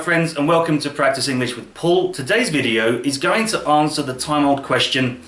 friends, and welcome to Practice English with Paul. Today's video is going to answer the time-old question,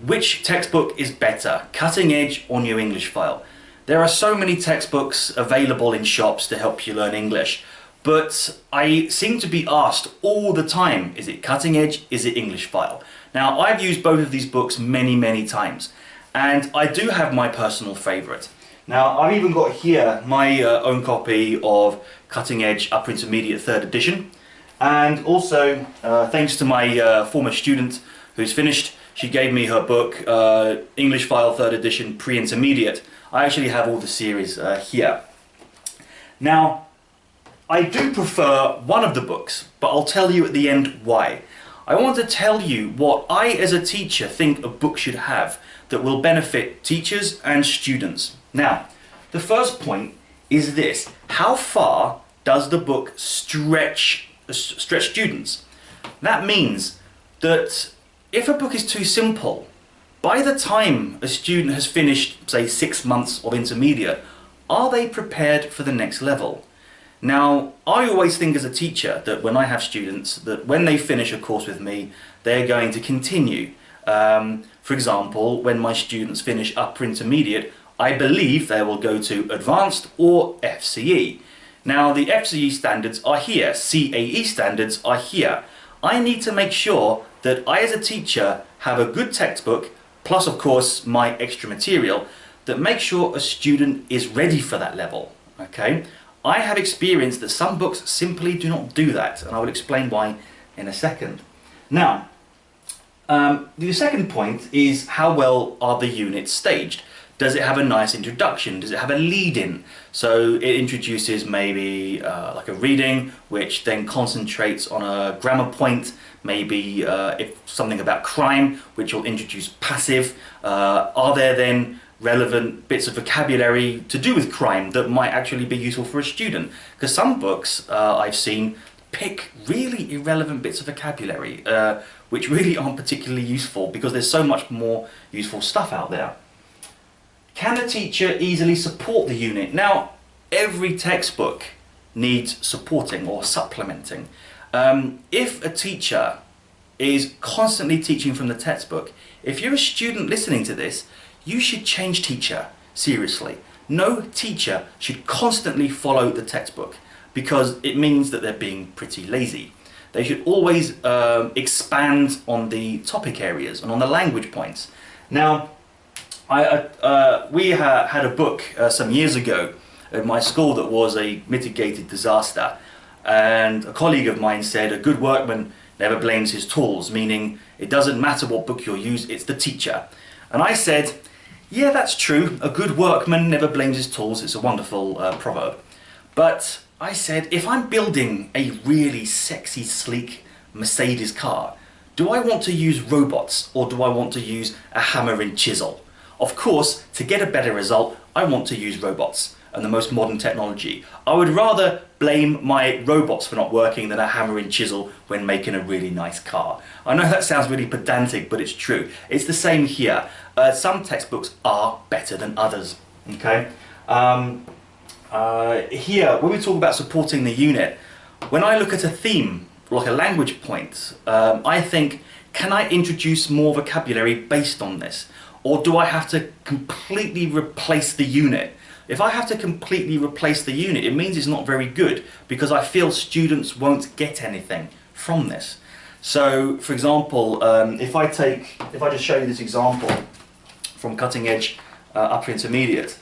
which textbook is better, Cutting Edge or New English File? There are so many textbooks available in shops to help you learn English, but I seem to be asked all the time, is it Cutting Edge, is it English File? Now, I've used both of these books many times, and I do have my personal favourite. Now, I've even got here my own copy of Cutting Edge Upper Intermediate 3rd edition, and also thanks to my former student who's finished, she gave me her book English File 3rd edition Pre-Intermediate. I actually have all the series here. Now, I do prefer one of the books, but I'll tell you at the end why. I want to tell you what I as a teacher think a book should have that will benefit teachers and students. Now, the first point is this: how far does the book stretch students? That means that if a book is too simple, by the time a student has finished, say, 6 months of intermediate, are they prepared for the next level? Now, I always think as a teacher that when I have students, that when they finish a course with me, they're going to continue. For example, when my students finish upper intermediate, I believe they will go to advanced or FCE. Now, the FCE standards are here, CAE standards are here. I need to make sure that I as a teacher have a good textbook, plus of course my extra material, that makes sure a student is ready for that level, okay? I have experienced that some books simply do not do that, and I will explain why in a second. Now, the second point is how well are the units staged? Does it have a nice introduction? Does it have a lead-in? So it introduces maybe like a reading, which then concentrates on a grammar point, maybe if something about crime, which will introduce passive. Are there then relevant bits of vocabulary to do with crime that might actually be useful for a student? Because some books I've seen pick really irrelevant bits of vocabulary, which really aren't particularly useful because there's so much more useful stuff out there. Can a teacher easily support the unit? Now, every textbook needs supporting or supplementing. If a teacher is constantly teaching from the textbook, if you're a student listening to this, you should change teacher, seriously. No teacher should constantly follow the textbook because it means that they're being pretty lazy. They should always expand on the topic areas and on the language points. Now, we had a book some years ago at my school that was a mitigated disaster, and a colleague of mine said a good workman never blames his tools, meaning it doesn't matter what book you'll use, it's the teacher. And I said, yeah, that's true, a good workman never blames his tools, it's a wonderful proverb. But I said, if I'm building a really sexy, sleek Mercedes car, do I want to use robots or do I want to use a hammer and chisel? Of course, to get a better result, I want to use robots and the most modern technology. I would rather blame my robots for not working than a hammer and chisel when making a really nice car. I know that sounds really pedantic, but it's true. It's the same here. Some textbooks are better than others, okay? Here, when we talk about supporting the unit, when I look at a theme, like a language point, I think, can I introduce more vocabulary based on this? Or do I have to completely replace the unit? If I have to completely replace the unit, it means it's not very good because I feel students won't get anything from this. So, for example, if I just show you this example from Cutting Edge Upper Intermediate,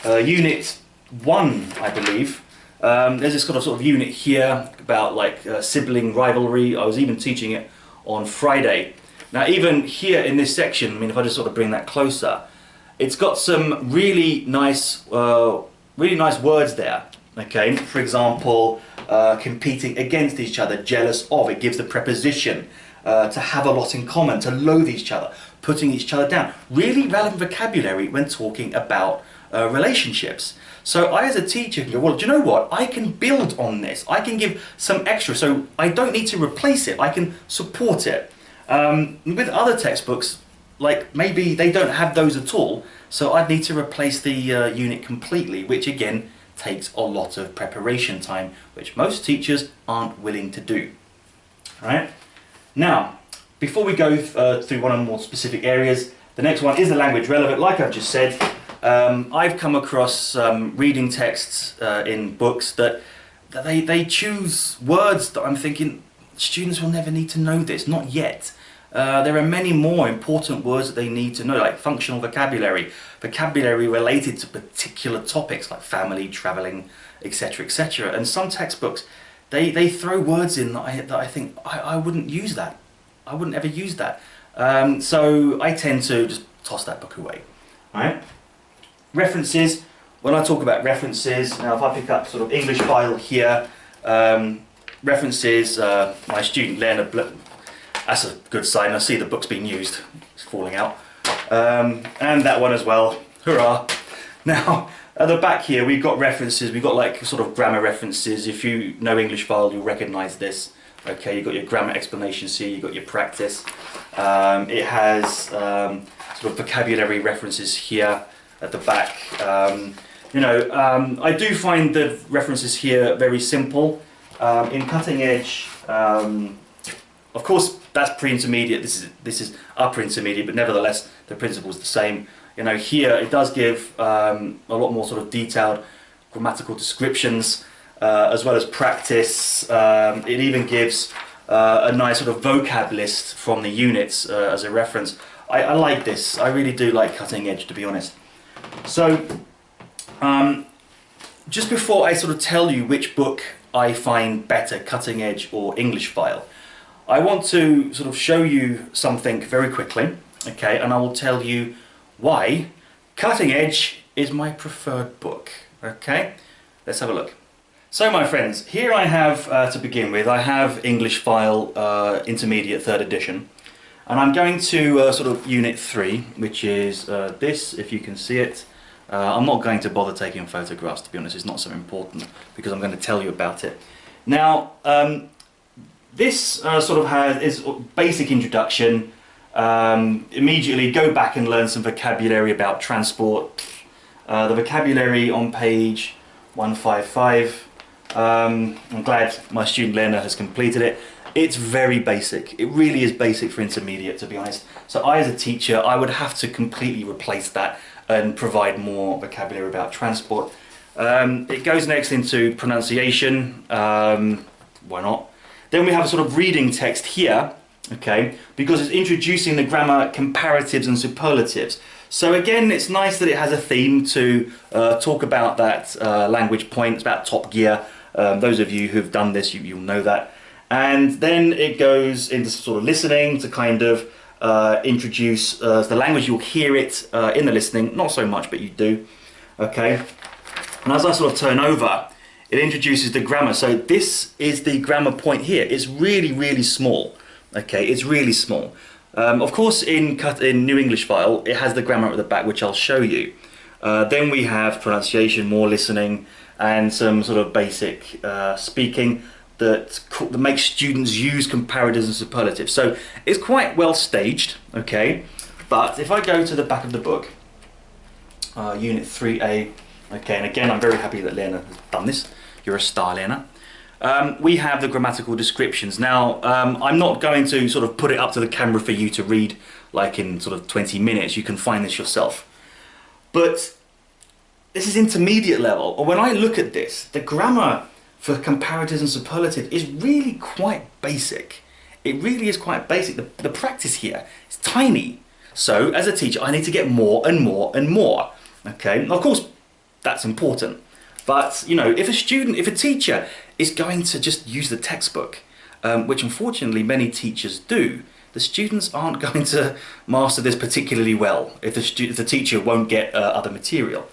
Unit 1, I believe, there's this sort of unit here about like sibling rivalry. I was even teaching it on Friday. Now, even here in this section, I mean, if I just sort of bring that closer, it's got some really nice words there, okay? For example, competing against each other, jealous of, it gives the preposition, to have a lot in common, to loathe each other, putting each other down. Really relevant vocabulary when talking about relationships. So I as a teacher can go, well, do you know what? I can build on this. I can give some extra, so I don't need to replace it. I can support it. With other textbooks, like maybe they don't have those at all, so I'd need to replace the unit completely, which again takes a lot of preparation time, which most teachers aren't willing to do. All right? Now, before we go through one of the more specific areas, the next one is the language relevant. Like I've just said, I've come across reading texts in books that they choose words that I'm thinking, students will never need to know this, not yet. There are many more important words that they need to know, like functional vocabulary, vocabulary related to particular topics like family, travelling, etc., etc. And some textbooks, they throw words in that I think I wouldn't use that. I wouldn't ever use that. So I tend to just toss that book away. All right? References. When I talk about references, now if I pick up sort of English file here, references, my student Lena, that's a good sign. I see the book's being used. It's falling out. And that one as well. Hurrah! Now, at the back here, we've got references. We've got like sort of grammar references. If you know English file, you'll recognise this. Okay, you've got your grammar explanations here. You've got your practice. It has sort of vocabulary references here at the back. I do find the references here very simple. In Cutting Edge, of course, that's pre-intermediate. This is upper intermediate, but nevertheless, the principle is the same. Here it does give a lot more sort of detailed grammatical descriptions, as well as practice. It even gives a nice sort of vocab list from the units as a reference. I like this. I really do like Cutting Edge, to be honest. So, just before I sort of tell you which book I find better, Cutting Edge or English File, I want to sort of show you something very quickly, okay, and I will tell you why Cutting Edge is my preferred book, okay? Let's have a look. So my friends, here I have, to begin with, I have English File Intermediate 3rd edition, and I'm going to sort of Unit 3, which is this, if you can see it. I'm not going to bother taking photographs, to be honest. It's not so important because I'm going to tell you about it. Now, this sort of is basic introduction. Immediately go back and learn some vocabulary about transport. The vocabulary on page 155. I'm glad my student Lena has completed it. It's very basic. It really is basic for intermediate, to be honest. So I, as a teacher, I would have to completely replace that and provide more vocabulary about transport. It goes next into pronunciation. Why not? Then we have a sort of reading text here, okay, because it's introducing the grammar comparatives and superlatives. So again, it's nice that it has a theme to talk about that language point. It's about Top Gear. Those of you who've done this, you'll know that. And then it goes into sort of listening to kind of introduce the language. You'll hear it in the listening, not so much, but you do, okay. And as I sort of turn over, it introduces the grammar. So this is the grammar point here. It's really, really small, okay. It's really small. Of course, in New English File, it has the grammar at the back, which I'll show you. Then we have pronunciation, more listening, and some sort of basic speaking that makes students use comparatives and superlatives. So it's quite well staged, okay. But if I go to the back of the book, Unit 3A, okay, and again, I'm very happy that Lena has done this. You're a star, Lena. We have the grammatical descriptions. Now, I'm not going to sort of put it up to the camera for you to read like in sort of 20 minutes. You can find this yourself. But this is intermediate level. Or when I look at this, the grammar for comparatives and superlatives is really quite basic. It really is quite basic. The practice here is tiny. So as a teacher, I need to get more and more and more. Okay, of course, that's important. But, if a teacher is going to just use the textbook, which unfortunately many teachers do, the students aren't going to master this particularly well if the teacher won't get other material.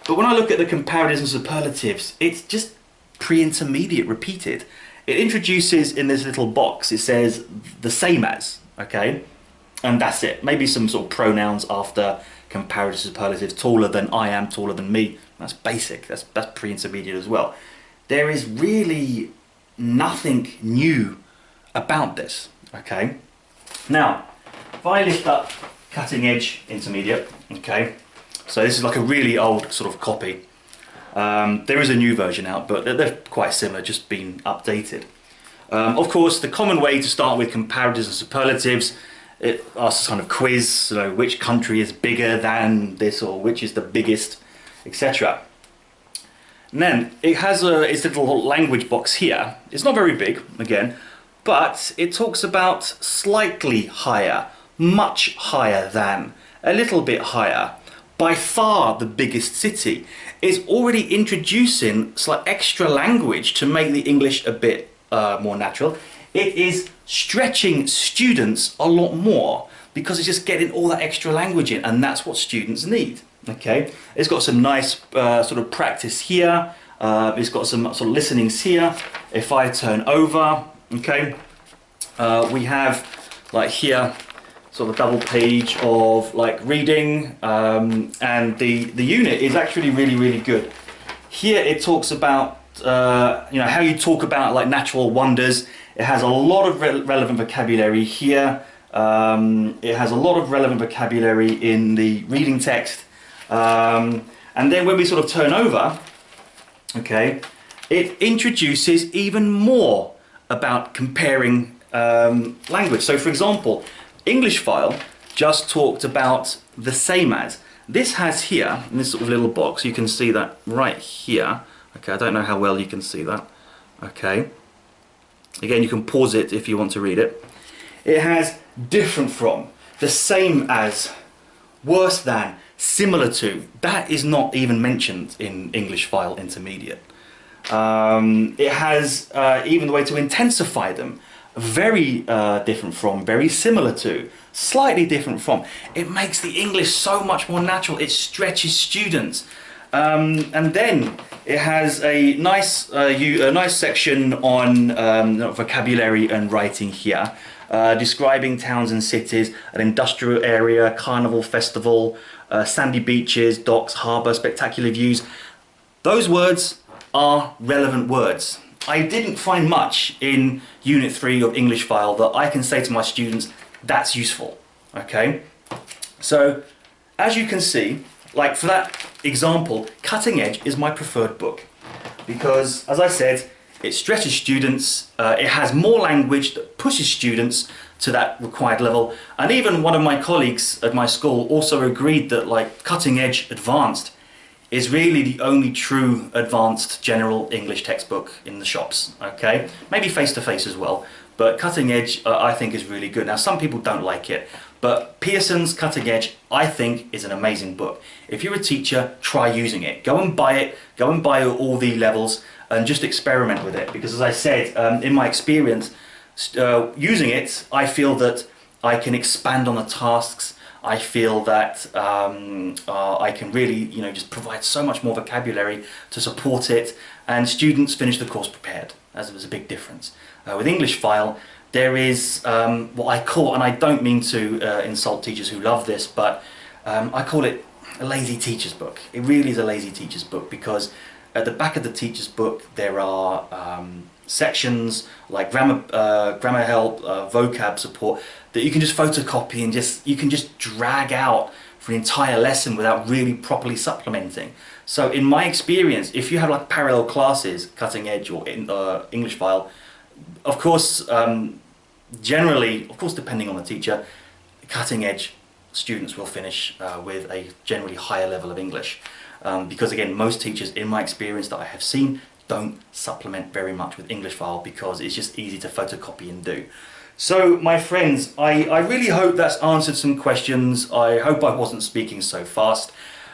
But when I look at the comparatives and superlatives, it's just pre-intermediate repeated. It introduces in this little box, it says the same as, okay? And that's it. Maybe some sort of pronouns after comparative superlatives, taller than, I am taller than me. That's basic, that's pre-intermediate as well. There is really nothing new about this, okay? Now, if I lift up Cutting Edge Intermediate, okay? So this is like a really old sort of copy. There is a new version out, but they're quite similar, just been updated. Of course, the common way to start with comparatives and superlatives, it asks a kind of quiz, so which country is bigger than this, or which is the biggest, etc. And then it has its little language box here. It's not very big, again, but it talks about slightly higher, much higher than, a little bit higher, by far the biggest city. It's already introducing slight extra language to make the English a bit more natural. It is stretching students a lot more because it's just getting all that extra language in, and that's what students need. Okay, it's got some nice sort of practice here. It's got some sort of listenings here. If I turn over, okay, we have like here sort of a double page of like reading, and the unit is actually really good. Here it talks about you know, how you talk about like natural wonders. It has a lot of relevant vocabulary here. It has a lot of relevant vocabulary in the reading text. And then when we sort of turn over, okay, it introduces even more about comparing language. So for example, English file just talked about the same as. This has here, in this sort of little box, you can see that right here. Okay, I don't know how well you can see that. Okay. Again, you can pause it if you want to read it. It has different from, the same as, worse than, similar to. That is not even mentioned in English file intermediate. It has even the way to intensify them. Very different from, very similar to, slightly different from. It makes the English so much more natural. It stretches students. And then it has a nice section on vocabulary and writing here, describing towns and cities, an industrial area, carnival, festival, sandy beaches, docks, harbour, spectacular views. Those words are relevant words. I didn't find much in Unit 3 of English file that I can say to my students, that's useful, okay? So, as you can see, like for that example, Cutting Edge is my preferred book because, as I said, it stretches students, it has more language that pushes students to that required level, and even one of my colleagues at my school also agreed that like Cutting Edge Advanced is really the only true advanced general English textbook in the shops, okay? Maybe face-to-face as well, but Cutting Edge I think is really good. Now some people don't like it, but Pearson's Cutting Edge I think is an amazing book. If you're a teacher, try using it. Go and buy it, go and buy all the levels and just experiment with it, because as I said, in my experience, using it, I feel that I can expand on the tasks. I feel that I can really, you know, just provide so much more vocabulary to support it, and students finish the course prepared, as it was a big difference. With English file, there is what I call, and I don't mean to insult teachers who love this, but I call it a lazy teacher's book. It really is a lazy teacher's book, because at the back of the teacher's book there are sections like grammar help, vocab support, that you can just photocopy and you can just drag out for an entire lesson without really properly supplementing. So in my experience, if you have like parallel classes, Cutting Edge or English file, of course, generally, of course depending on the teacher, Cutting Edge students will finish with a generally higher level of English. Because again, most teachers in my experience that I have seen don't supplement very much with English file because it's just easy to photocopy and do. So my friends, I really hope that's answered some questions. I hope I wasn't speaking so fast.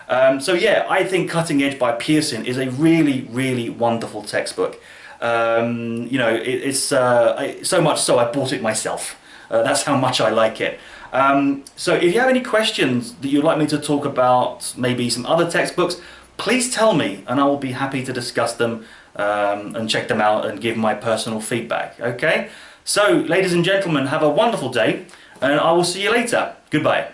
So yeah, I think Cutting Edge by Pearson is a really wonderful textbook. You know, it's so much so I bought it myself. That's how much I like it. So if you have any questions that you'd like me to talk about, maybe some other textbooks, please tell me and I will be happy to discuss them and check them out and give my personal feedback, okay? So, ladies and gentlemen, have a wonderful day and I will see you later. Goodbye.